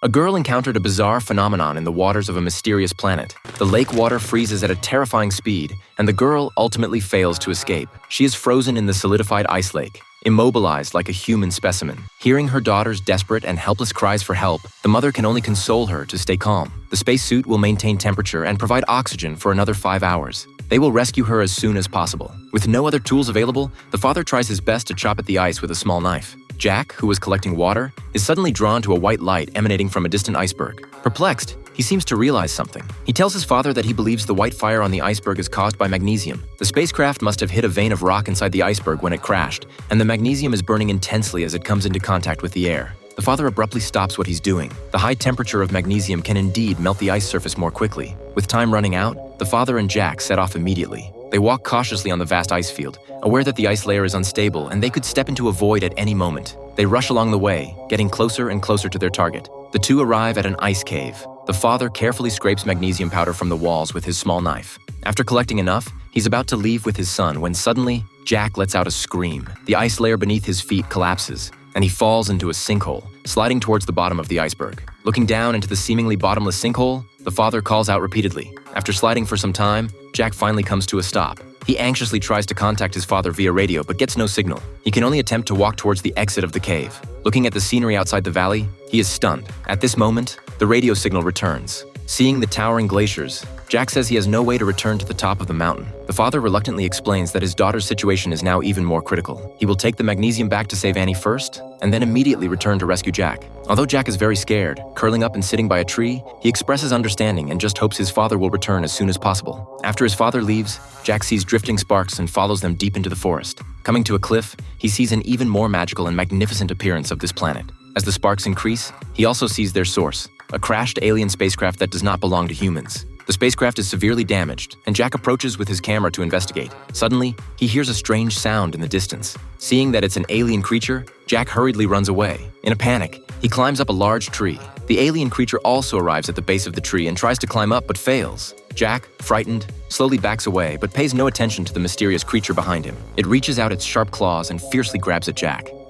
A girl encountered a bizarre phenomenon in the waters of a mysterious planet. The lake water freezes at a terrifying speed, and the girl ultimately fails to escape. She is frozen in the solidified ice lake, immobilized like a human specimen. Hearing her daughter's desperate and helpless cries for help, the mother can only console her to stay calm. The spacesuit will maintain temperature and provide oxygen for another 5 hours. They will rescue her as soon as possible. With no other tools available, the father tries his best to chop at the ice with a small knife. Jack, who was collecting water, is suddenly drawn to a white light emanating from a distant iceberg. Perplexed, he seems to realize something. He tells his father that he believes the white fire on the iceberg is caused by magnesium. The spacecraft must have hit a vein of rock inside the iceberg when it crashed, and the magnesium is burning intensely as it comes into contact with the air. The father abruptly stops what he's doing. The high temperature of magnesium can indeed melt the ice surface more quickly. With time running out, the father and Jack set off immediately. They walk cautiously on the vast ice field, aware that the ice layer is unstable and they could step into a void at any moment. They rush along the way, getting closer and closer to their target. The two arrive at an ice cave. The father carefully scrapes magnesium powder from the walls with his small knife. After collecting enough, he's about to leave with his son when suddenly, Jack lets out a scream. The ice layer beneath his feet collapses, and he falls into a sinkhole, sliding towards the bottom of the iceberg. Looking down into the seemingly bottomless sinkhole, the father calls out repeatedly. After sliding for some time, Jack finally comes to a stop. He anxiously tries to contact his father via radio but gets no signal. He can only attempt to walk towards the exit of the cave. Looking at the scenery outside the valley, he is stunned. At this moment, the radio signal returns. Seeing the towering glaciers, Jack says he has no way to return to the top of the mountain. The father reluctantly explains that his daughter's situation is now even more critical. He will take the magnesium back to save Annie first, and then immediately return to rescue Jack. Although Jack is very scared, curling up and sitting by a tree, he expresses understanding and just hopes his father will return as soon as possible. After his father leaves, Jack sees drifting sparks and follows them deep into the forest. Coming to a cliff, he sees an even more magical and magnificent appearance of this planet. As the sparks increase, he also sees their source, a crashed alien spacecraft that does not belong to humans. The spacecraft is severely damaged, and Jack approaches with his camera to investigate. Suddenly, he hears a strange sound in the distance. Seeing that it's an alien creature, Jack hurriedly runs away. In a panic, he climbs up a large tree. The alien creature also arrives at the base of the tree and tries to climb up but fails. Jack, frightened, slowly backs away but pays no attention to the mysterious creature behind him. It reaches out its sharp claws and fiercely grabs at Jack.